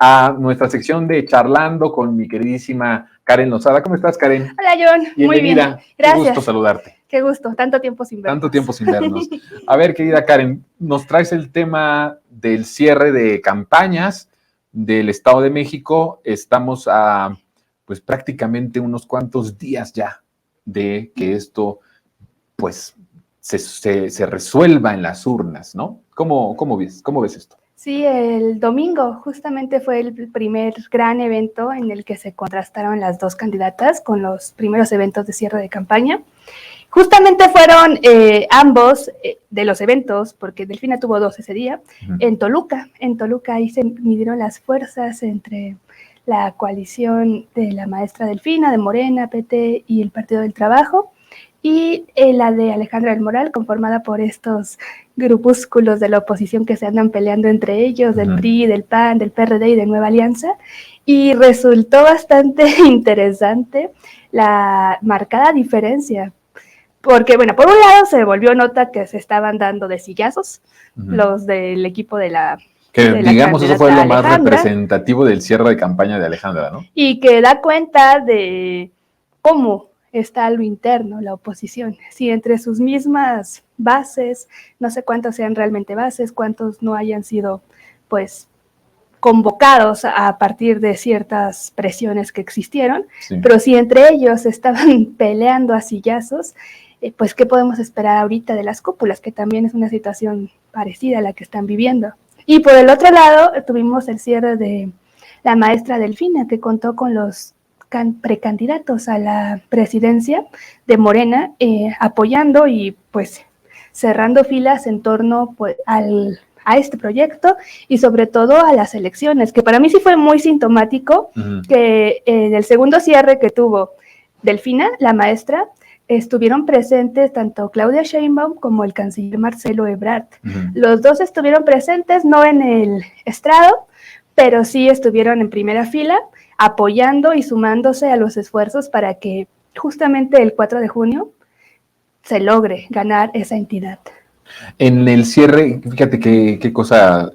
a nuestra sección de Charlando con mi queridísima Karen Lozada. ¿Cómo estás, Karen? Hola, John. Bienvenida. Muy bien. Gracias. Qué gusto saludarte. Qué gusto. Tanto tiempo sin vernos. Tanto tiempo sin vernos. A ver, querida Karen, nos traes el tema del cierre de campañas del Estado de México. Estamos a, pues, prácticamente unos cuantos días ya de que esto, pues, se resuelva en las urnas, ¿no? ¿Cómo ves esto? Sí, el domingo justamente fue el primer gran evento en el que se contrastaron las dos candidatas con los primeros eventos de cierre de campaña. Justamente fueron ambos de los eventos, porque Delfina tuvo dos ese día, en Toluca. En Toluca ahí se midieron las fuerzas entre la coalición de la maestra Delfina, de Morena, PT y el Partido del Trabajo, y la de Alejandra del Moral, conformada por estos grupúsculos de la oposición que se andan peleando entre ellos, del PRI, del PAN, del PRD y de Nueva Alianza, y resultó bastante interesante la marcada diferencia, porque, bueno, por un lado se volvió nota que se estaban dando de sillazos los del equipo de la... Que digamos, eso fue lo más representativo del cierre de campaña de Alejandra, ¿no? Y que da cuenta de cómo está lo interno, la oposición. Si entre sus mismas bases, no sé cuántos sean realmente bases, cuántos no hayan sido, pues, convocados a partir de ciertas presiones que existieron, sí. Pero si entre ellos estaban peleando a sillazos, pues, ¿qué podemos esperar ahorita de las cúpulas? Que también es una situación parecida a la que están viviendo. Y por el otro lado, tuvimos el cierre de la maestra Delfina, que contó con los precandidatos a la presidencia de Morena, apoyando y pues cerrando filas en torno pues, a este proyecto y sobre todo a las elecciones, que para mí sí fue muy sintomático que en el segundo cierre que tuvo Delfina, la maestra, estuvieron presentes tanto Claudia Sheinbaum como el canciller Marcelo Ebrard. Los dos estuvieron presentes, no en el estrado, pero sí estuvieron en primera fila, apoyando y sumándose a los esfuerzos para que justamente el 4 de junio se logre ganar esa entidad. En el cierre, fíjate qué cosa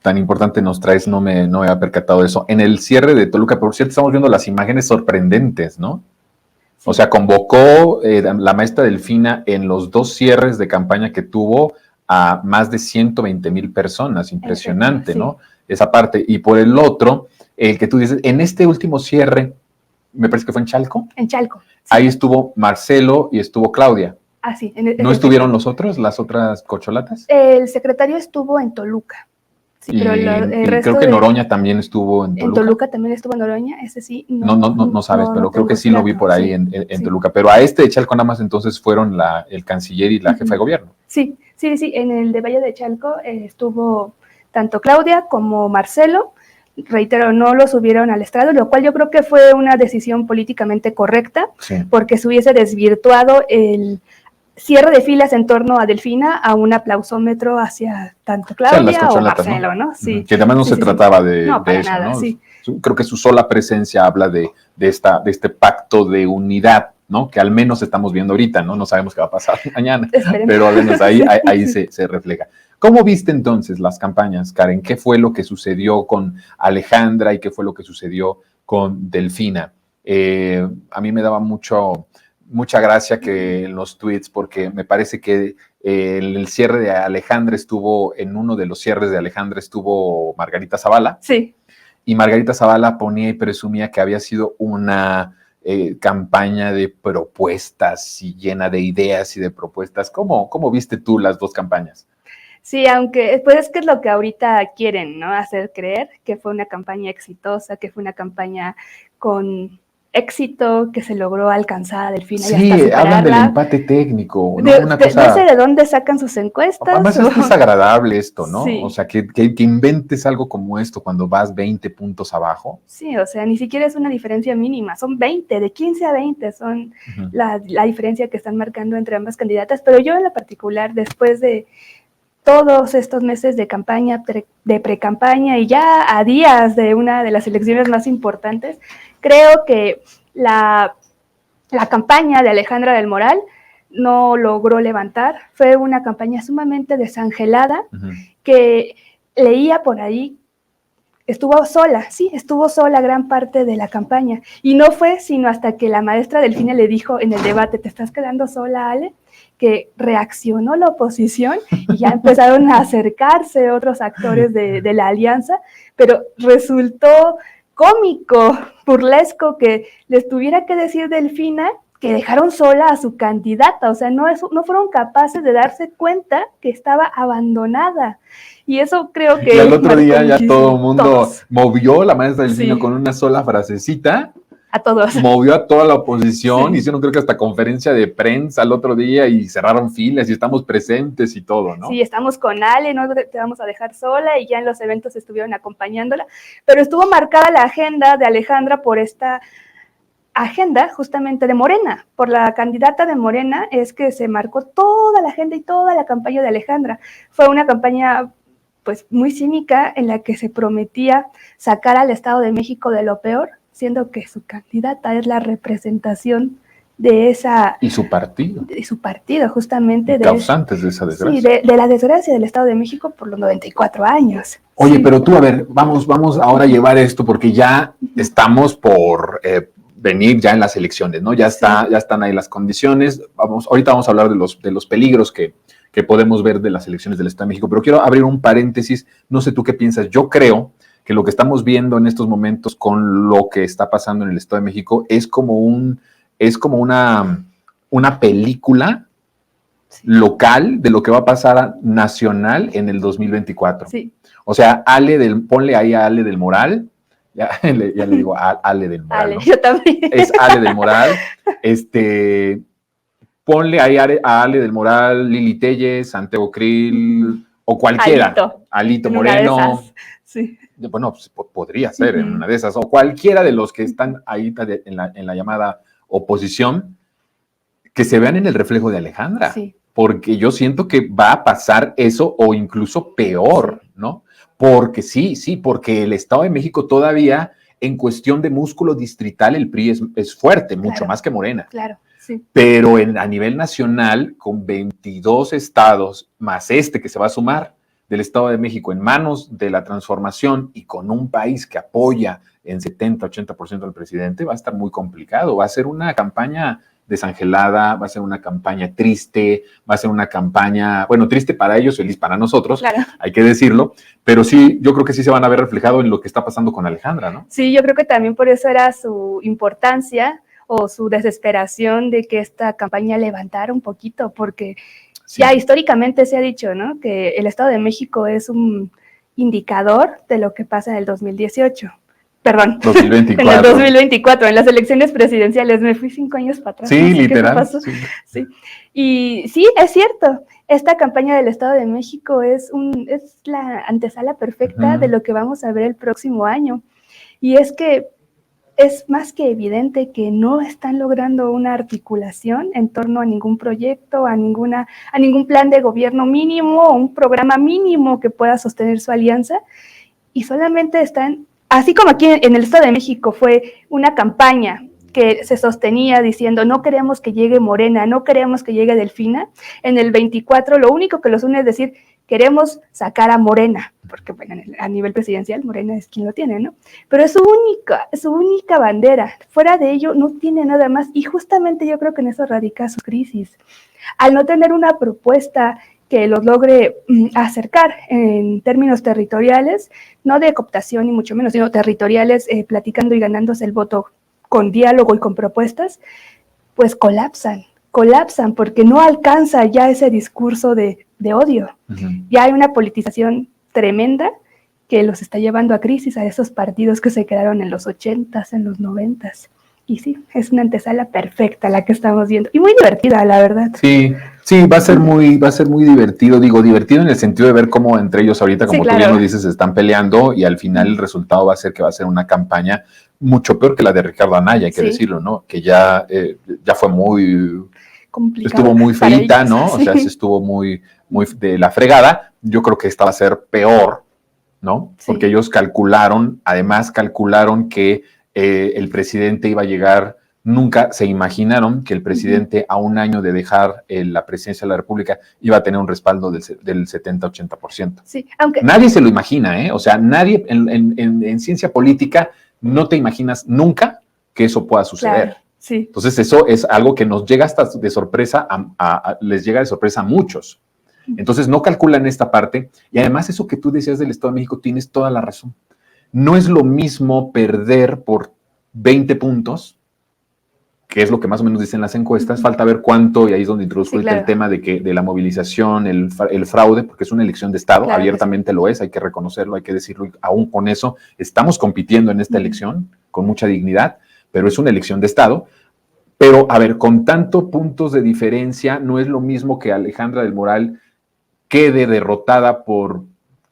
tan importante nos traes, no me había percatado de eso. En el cierre de Toluca, por cierto, estamos viendo las imágenes sorprendentes, ¿no? Sí. O sea, convocó la maestra Delfina en los dos cierres de campaña que tuvo a más de 120,000 personas, impresionante, sí. ¿No? Esa parte. Y por el otro, el que tú dices, en este último cierre, me parece que fue en Chalco. En Chalco. Sí. Ahí estuvo Marcelo y estuvo Claudia. Ah, sí. ¿No estuvieron los otros, las otras corcholatas? El secretario estuvo en Toluca. Sí, y, pero y creo que Noroña también estuvo en Toluca. En Toluca también estuvo Noroña, ese sí. No sabes, pero creo que sí lo vi por ahí en Toluca. Pero a este de Chalco nada más entonces fueron el canciller y la jefa de gobierno. Sí, en el de Valle de Chalco estuvo tanto Claudia como Marcelo. Reitero, no lo subieron al estrado, lo cual yo creo que fue una decisión políticamente correcta, sí. Porque se hubiese desvirtuado el cierre de filas en torno a Delfina a un aplausómetro hacia tanto Claudia o Marcelo, ¿no? Sí. Que además no se trataba de eso, nada, ¿no? Sí. Creo que su sola presencia habla de este pacto de unidad, ¿no? Que al menos estamos viendo ahorita, ¿no? No sabemos qué va a pasar mañana, pero al menos ahí se refleja. ¿Cómo viste entonces las campañas, Karen? ¿Qué fue lo que sucedió con Alejandra y qué fue lo que sucedió con Delfina? A mí me daba mucha gracia que en los tweets, porque me parece que el cierre de Alejandra en uno de los cierres de Alejandra estuvo Margarita Zavala. Sí. Y Margarita Zavala ponía y presumía que había sido una campaña de propuestas y llena de ideas y de propuestas. ¿Cómo viste tú las dos campañas? Sí, aunque pues es que es lo que ahorita quieren, ¿no? Hacer creer que fue una campaña exitosa, que fue una campaña con éxito, que se logró alcanzar a Delfina y hasta superarla. Hablan del empate técnico, ¿no? No sé de dónde sacan sus encuestas. Además es desagradable esto, ¿no? Sí. O sea, que inventes algo como esto cuando vas 20 puntos abajo. Sí, o sea, ni siquiera es una diferencia mínima, son 20, de 15 a 20 son la diferencia que están marcando entre ambas candidatas, pero yo en lo particular, después de todos estos meses de campaña, de pre-campaña y ya a días de una de las elecciones más importantes, creo que la campaña de Alejandra del Moral no logró levantar. Fue una campaña sumamente desangelada, que leía por ahí estuvo sola gran parte de la campaña. Y no fue sino hasta que la maestra Delfina le dijo en el debate, ¿te estás quedando sola, Ale?, que reaccionó la oposición y ya empezaron a acercarse otros actores de la alianza, pero resultó cómico, burlesco, que les tuviera que decir Delfina que dejaron sola a su candidata, o sea, no fueron capaces de darse cuenta que estaba abandonada. Y eso creo que... Y al otro día ya todo el mundo movió la maestra Delfina, sí, con una sola frasecita. A todos. Movió a toda la oposición, sí, hicieron creo que hasta conferencia de prensa al otro día y cerraron filas y estamos presentes y todo, ¿no? Sí, estamos con Ale, no te vamos a dejar sola, y ya en los eventos estuvieron acompañándola, pero estuvo marcada la agenda de Alejandra por esta agenda justamente de Morena, por la candidata de Morena es que se marcó toda la agenda y toda la campaña de Alejandra. Fue una campaña pues muy cínica en la que se prometía sacar al Estado de México de lo peor, siendo que su candidata es la representación de esa... Y su partido. De su partido, justamente. Causantes de esa desgracia. Sí, de la desgracia del Estado de México por los 94 años. Oye, sí, pero tú, a ver, vamos ahora a llevar esto porque ya estamos por venir ya en las elecciones, ¿no? Ya están ahí las condiciones. Ahorita vamos a hablar de los peligros que podemos ver de las elecciones del Estado de México, pero quiero abrir un paréntesis. No sé tú qué piensas. Yo creo que lo que estamos viendo en estos momentos con lo que está pasando en el Estado de México es como una película local de lo que va a pasar nacional en el 2024. Sí. O sea, ponle ahí a Ale del Moral, ya le digo a Ale del Moral, Ale, ¿no? yo también. Es Ale del Moral, ponle ahí a Ale del Moral, Lili Telles, Santiago Krill, o cualquiera. Alito Moreno. Sí. Bueno, pues, podría ser en una de esas, o cualquiera de los que están ahí en la llamada oposición, que se vean en el reflejo de Alejandra. Sí. Porque yo siento que va a pasar eso o incluso peor, ¿no? Porque porque el Estado de México todavía, en cuestión de músculo distrital, el PRI es fuerte, mucho más que Morena. Claro, sí. Pero a nivel nacional, con 22 estados, más que se va a sumar del Estado de México en manos de la transformación y con un país que apoya en 70-80% al presidente, va a estar muy complicado. Va a ser una campaña desangelada, va a ser una campaña triste, va a ser una campaña, bueno, triste para ellos, feliz para nosotros, claro, hay que decirlo, pero sí, yo creo que sí se van a ver reflejado en lo que está pasando con Alejandra, ¿no? Sí, yo creo que también por eso era su importancia o su desesperación de que esta campaña levantara un poquito, porque sí, ya históricamente se ha dicho, ¿no?, que el Estado de México es un indicador de lo que pasa en el 2018. Perdón, 2024. En el 2024, en las elecciones presidenciales, me fui 5 años para atrás. Sí, no sé literal. Sí. Y sí, es cierto, esta campaña del Estado de México es la antesala perfecta de lo que vamos a ver el próximo año. Y es que es más que evidente que no están logrando una articulación en torno a ningún proyecto, a ningún plan de gobierno mínimo o un programa mínimo que pueda sostener su alianza, y solamente están... Así como aquí en el Estado de México fue una campaña que se sostenía diciendo no queremos que llegue Morena, no queremos que llegue Delfina, en el 24 lo único que los une es decir queremos sacar a Morena, porque bueno, a nivel presidencial Morena es quien lo tiene, ¿no? Pero es su única bandera, fuera de ello no tiene nada más, y justamente yo creo que en eso radica su crisis. Al no tener una propuesta que los logre acercar en términos territoriales, no de cooptación ni mucho menos, sino territoriales, platicando y ganándose el voto con diálogo y con propuestas, pues colapsan porque no alcanza ya ese discurso de odio. Ya hay una politización tremenda que los está llevando a crisis a esos partidos que se quedaron en los 80s, en los 90s. Y sí, es una antesala perfecta la que estamos viendo. Y muy divertida, la verdad. Sí, va a ser muy divertido. Digo, divertido en el sentido de ver cómo entre ellos ahorita, como tú bien lo dices, se están peleando y al final el resultado va a ser que va a ser una campaña mucho peor que la de Ricardo Anaya, hay que decirlo, ¿no? Que ya fue muy... complicado. Estuvo muy feita, ¿no? O sea, se estuvo muy de la fregada. Yo creo que esta va a ser peor, ¿no? Porque ellos calcularon que el presidente iba a llegar nunca se imaginaron que el presidente a un año de dejar la presidencia de la República iba a tener un respaldo del 70-80%. Sí, aunque nadie se lo imagina, ¿eh? O sea, nadie en ciencia política no te imaginas nunca que eso pueda suceder. Claro, sí. Entonces eso es algo que nos llega hasta de sorpresa, les llega de sorpresa a muchos. Entonces no calculan esta parte y además eso que tú decías del Estado de México tienes toda la razón. No es lo mismo perder por 20 puntos, que es lo que más o menos dicen las encuestas, falta ver cuánto, y ahí es donde introduzco el tema de la movilización, el fraude, porque es una elección de Estado, claro, abiertamente lo es, hay que reconocerlo, hay que decirlo, aún con eso estamos compitiendo en esta elección con mucha dignidad, pero es una elección de Estado. Pero, a ver, con tantos puntos de diferencia, no es lo mismo que Alejandra del Moral quede derrotada por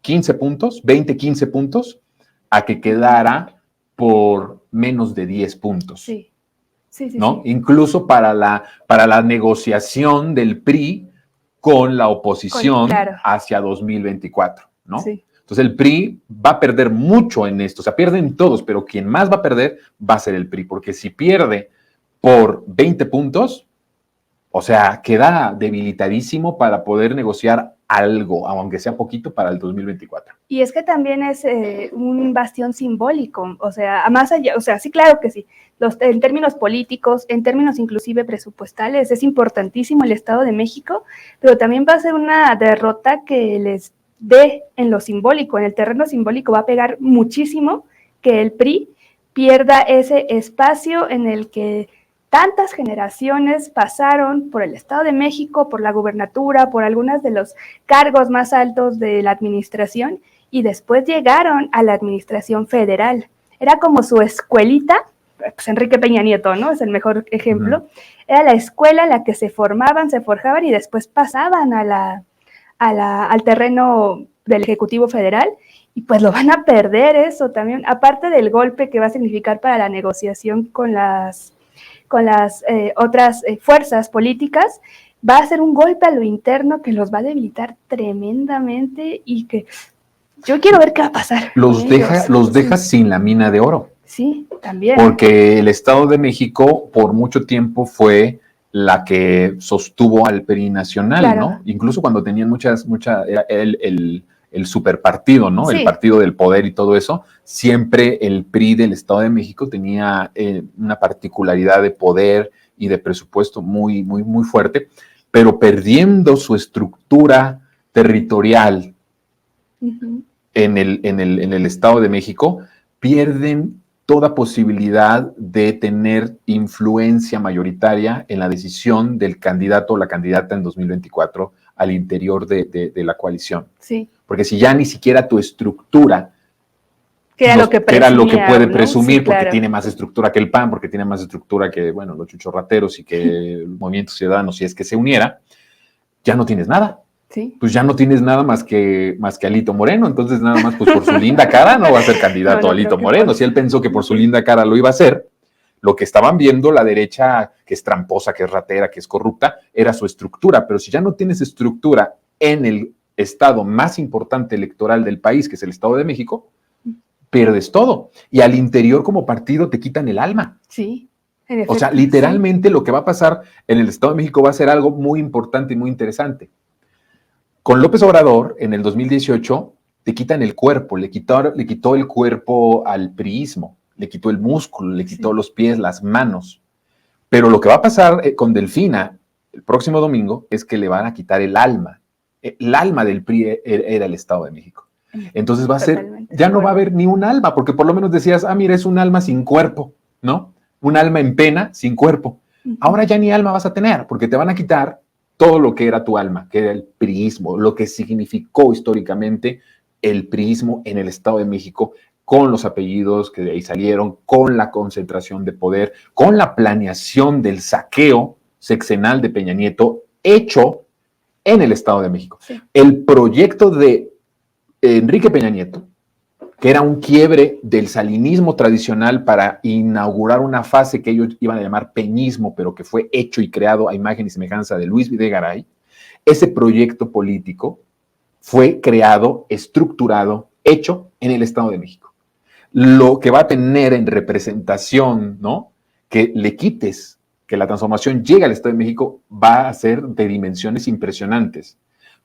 15 puntos, 20, 15 puntos, a que quedara por menos de 10 puntos. Sí. Sí, sí, ¿no? Sí. Incluso para la negociación del PRI con la oposición claro. hacia 2024, ¿no? Sí. Entonces el PRI va a perder mucho en esto, o sea, pierden todos, pero quien más va a perder va a ser el PRI, porque si pierde por 20 puntos, o sea, queda debilitadísimo para poder negociar algo, aunque sea poquito, para el 2024. Y es que también es un bastión simbólico, o sea, más allá, o sea, sí, claro que sí, en términos políticos, en términos inclusive presupuestales, es importantísimo el Estado de México, pero también va a ser una derrota que les dé en lo simbólico, en el terreno simbólico va a pegar muchísimo que el PRI pierda ese espacio en el que tantas generaciones pasaron por el Estado de México, por la gubernatura, por algunos de los cargos más altos de la administración y después llegaron a la administración federal. Era como su escuelita, pues Enrique Peña Nieto, ¿no? Es el mejor ejemplo. Era la escuela en la que se formaban, se forjaban y después pasaban al terreno del Ejecutivo Federal y pues lo van a perder eso también, aparte del golpe que va a significar para la negociación con las otras fuerzas políticas, va a ser un golpe a lo interno que los va a debilitar tremendamente y que yo quiero ver qué va a pasar. Los deja sin la mina de oro. Sí, también. Porque el Estado de México por mucho tiempo fue la que sostuvo al PRI nacional, claro, ¿no? Incluso cuando tenían el superpartido, ¿no? Sí. El partido del poder y todo eso, siempre el PRI del Estado de México tenía una particularidad de poder y de presupuesto muy, muy, muy fuerte, pero perdiendo su estructura territorial en el Estado de México, pierden toda posibilidad de tener influencia mayoritaria en la decisión del candidato o la candidata en 2024 al interior de la coalición. Sí. Porque si ya ni siquiera tu estructura, que era lo que puede presumir, sí, porque claro, tiene más estructura que el PAN, porque tiene más estructura que, bueno, los chuchorrateros y que el Movimiento Ciudadano, si es que se uniera, ya no tienes nada. Sí. Pues ya no tienes nada más que Alito Moreno, entonces nada más pues por su linda cara no va a ser candidato Alito Moreno. Si él pensó que por su linda cara lo iba a hacer, lo que estaban viendo la derecha, que es tramposa, que es ratera, que es corrupta, era su estructura, pero si ya no tienes estructura en el estado más importante electoral del país, que es el Estado de México, pierdes todo. Y al interior como partido te quitan el alma. Sí. En efecto, o sea, literalmente lo que va a pasar en el Estado de México va a ser algo muy importante y muy interesante. Con López Obrador, en el 2018, te quitan el cuerpo, le quitó el cuerpo al priismo, le quitó el músculo, le quitó los pies, las manos. Pero lo que va a pasar con Delfina el próximo domingo es que le van a quitar el alma. El alma del PRI era el Estado de México. Entonces va a ser, ya no va a haber ni un alma, porque por lo menos decías, mira, es un alma sin cuerpo, ¿no? Un alma en pena sin cuerpo. Ahora ya ni alma vas a tener, porque te van a quitar todo lo que era tu alma, que era el priismo, lo que significó históricamente el priismo en el Estado de México, con los apellidos que de ahí salieron, con la concentración de poder, con la planeación del saqueo sexenal de Peña Nieto hecho en el Estado de México. Sí. El proyecto de Enrique Peña Nieto, que era un quiebre del salinismo tradicional para inaugurar una fase que ellos iban a llamar peñismo, pero que fue hecho y creado a imagen y semejanza de Luis Videgaray, ese proyecto político fue creado, estructurado, hecho en el Estado de México. Lo que va a tener en representación, ¿no?, que le quites, que la transformación llegue al Estado de México, va a ser de dimensiones impresionantes.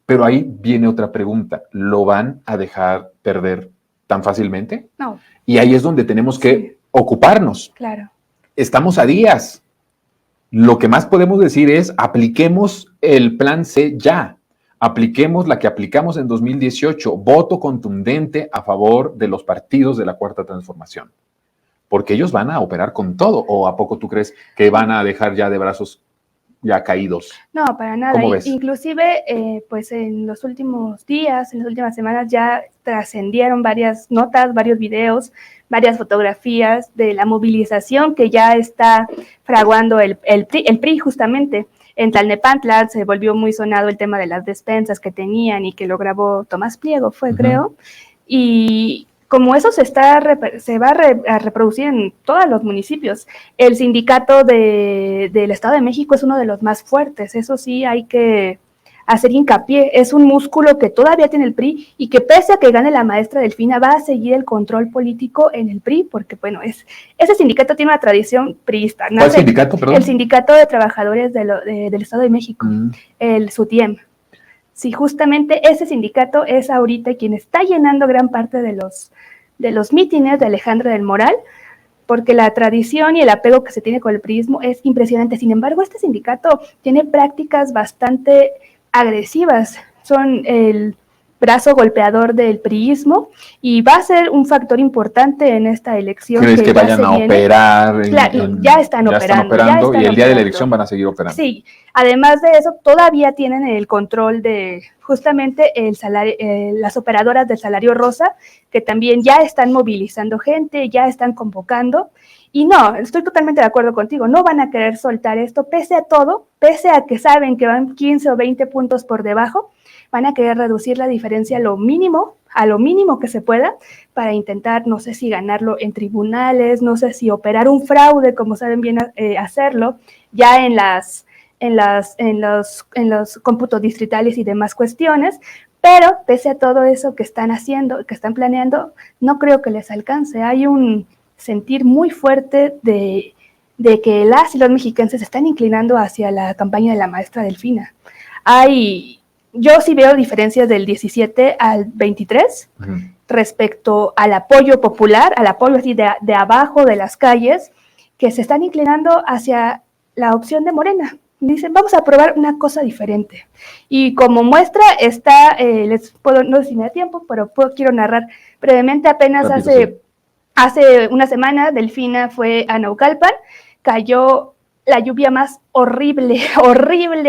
Pero ahí viene otra pregunta, ¿lo van a dejar perder tan fácilmente? No. Y ahí es donde tenemos que ocuparnos. Claro. Estamos a días. Lo que más podemos decir es, apliquemos el plan C ya. Apliquemos la que aplicamos en 2018, voto contundente a favor de los partidos de la Cuarta Transformación. Porque ellos van a operar con todo. ¿O a poco tú crees que van a dejar ya de brazos ya caídos? No, para nada. ¿Cómo ves? Inclusive, pues en los últimos días, en las últimas semanas, ya trascendieron varias notas, varios videos, varias fotografías de la movilización que ya está fraguando el PRI justamente. En Tlalnepantla se volvió muy sonado el tema de las despensas que tenían y que lo grabó Tomás Pliego, creo. Y como eso se va a reproducir en todos los municipios. El sindicato del Estado de México es uno de los más fuertes, eso sí hay que hacer hincapié, es un músculo que todavía tiene el PRI y que pese a que gane la maestra Delfina, va a seguir el control político en el PRI, porque bueno, ese sindicato tiene una tradición priista. ¿Cuál sindicato, perdón? El Sindicato de Trabajadores del Estado de México, el SUTIEM. Sí, justamente ese sindicato es ahorita quien está llenando gran parte de los mítines de Alejandra del Moral, porque la tradición y el apego que se tiene con el priismo es impresionante. Sin embargo, este sindicato tiene prácticas bastante agresivas, son el brazo golpeador del priismo y va a ser un factor importante en esta elección. ¿Crees que vayan a operar? Claro, ya están operando y el día de la elección van a seguir operando. Sí, además de eso, todavía tienen el control de justamente el salario, las operadoras del salario rosa, que también ya están movilizando gente, ya están convocando. Y no, estoy totalmente de acuerdo contigo, no van a querer soltar esto, pese a todo, pese a que saben que van 15 o 20 puntos por debajo, van a querer reducir la diferencia a lo mínimo que se pueda, para intentar, no sé si ganarlo en tribunales, no sé si operar un fraude, como saben bien hacerlo, ya en los cómputos distritales y demás cuestiones. Pero pese a todo eso que están haciendo, que están planeando, no creo que les alcance. Hay un sentir muy fuerte de que las y los mexicanos se están inclinando hacia la campaña de la maestra Delfina. Yo sí veo diferencias del 17 al 23 respecto al apoyo popular, al apoyo así de abajo de las calles, que se están inclinando hacia la opción de Morena. Dicen, vamos a probar una cosa diferente. Y como muestra está, no sé si me da tiempo, pero quiero narrar brevemente. Apenas hace una semana, Delfina fue a Naucalpan, cayó la lluvia más horrible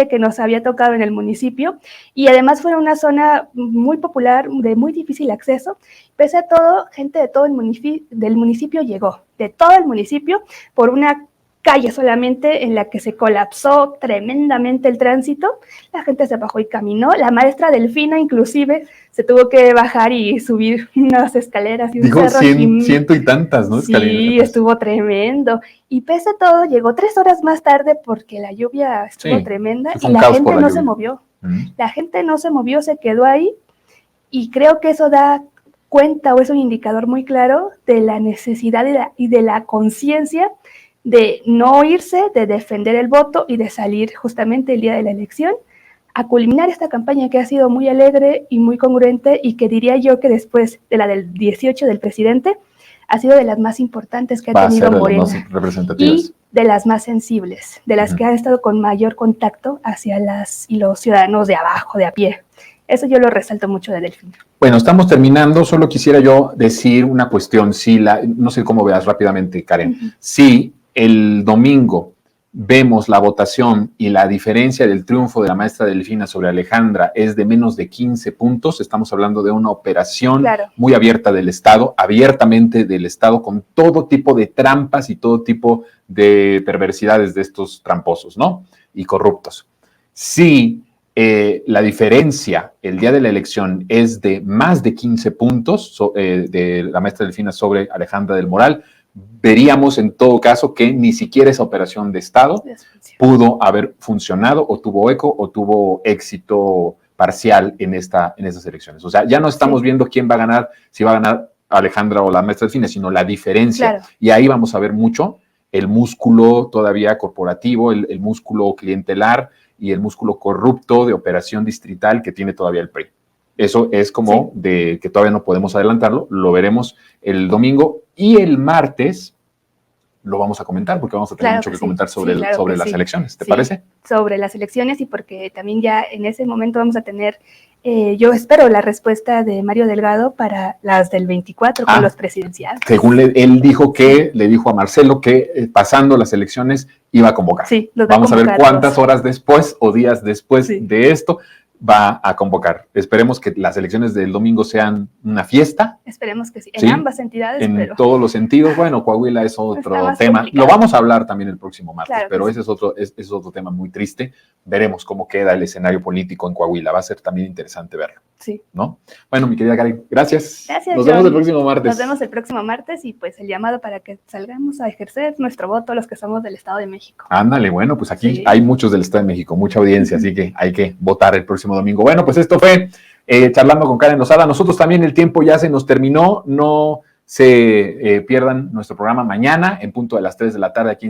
que nos había tocado en el municipio, y además fue una zona muy popular, de muy difícil acceso. Pese a todo, gente de todo del municipio llegó, de todo el municipio, por una calle solamente en la que se colapsó tremendamente el tránsito. La gente se bajó y caminó. La maestra Delfina inclusive se tuvo que bajar y subir unas escaleras y un cerro. Ciento y tantas, ¿no? Sí, estuvo tremendo. Y pese a todo, llegó 3 horas más tarde porque la lluvia estuvo tremenda y la gente no se movió. La gente no se movió, se quedó ahí, y creo que eso da cuenta, o es un indicador muy claro de la necesidad y de la conciencia de no irse, de defender el voto y de salir justamente el día de la elección a culminar esta campaña que ha sido muy alegre y muy congruente, y que diría yo que después de la del 18 del presidente ha sido de las más importantes que ha tenido Morena, y de las más sensibles, de las que han estado con mayor contacto hacia las y los ciudadanos de abajo, de a pie. Eso yo lo resalto mucho de Delfina. Bueno, estamos terminando. Solo quisiera yo decir una cuestión. No sé cómo veas rápidamente, Karen. Si el domingo vemos la votación y la diferencia del triunfo de la maestra Delfina sobre Alejandra es de menos de 15 puntos, estamos hablando de una operación muy abierta del Estado, abiertamente del Estado, con todo tipo de trampas y todo tipo de perversidades de estos tramposos, ¿no? Y corruptos. Si la diferencia el día de la elección es de más de 15 puntos de la maestra Delfina sobre Alejandra del Moral, veríamos en todo caso que ni siquiera esa operación de Estado pudo haber funcionado, o tuvo eco, o tuvo éxito parcial en esas elecciones. O sea, ya no estamos viendo quién va a ganar, si va a ganar Alejandra o la maestra Delfina, sino la diferencia. Y ahí vamos a ver mucho el músculo todavía corporativo, el músculo clientelar y el músculo corrupto de operación distrital que tiene todavía el PRI. Eso es como de que todavía no podemos adelantarlo, lo veremos el domingo y el martes lo vamos a comentar porque vamos a tener mucho que comentar sobre, sobre las elecciones. ¿Te parece? Sobre las elecciones y porque también ya en ese momento vamos a tener, yo espero la respuesta de Mario Delgado para las del 24 con los presidenciales. Según él dijo que, le dijo a Marcelo que pasando las elecciones iba a convocar. Sí, los vamos a ver cuántas horas después o días después de esto va a convocar. Esperemos que las elecciones del domingo sean una fiesta. Esperemos que sí, en ambas entidades. En todos los sentidos. Bueno, Coahuila es otro tema. Complicado. Lo vamos a hablar también el próximo martes, claro pero ese es otro tema muy triste. Veremos cómo queda el escenario político en Coahuila. Va a ser también interesante verlo. Sí. ¿No? Bueno, mi querida Karen, gracias. Gracias, Nos vemos el próximo martes. Nos vemos el próximo martes y pues el llamado para que salgamos a ejercer nuestro voto los que somos del Estado de México. Ándale, bueno, pues aquí hay muchos del Estado de México, mucha audiencia, así que hay que votar el próximo domingo. Bueno, pues esto fue Charlando con Karen Lozada. Nosotros también el tiempo ya se nos terminó. No se pierdan nuestro programa mañana en punto de las 3 de la tarde aquí en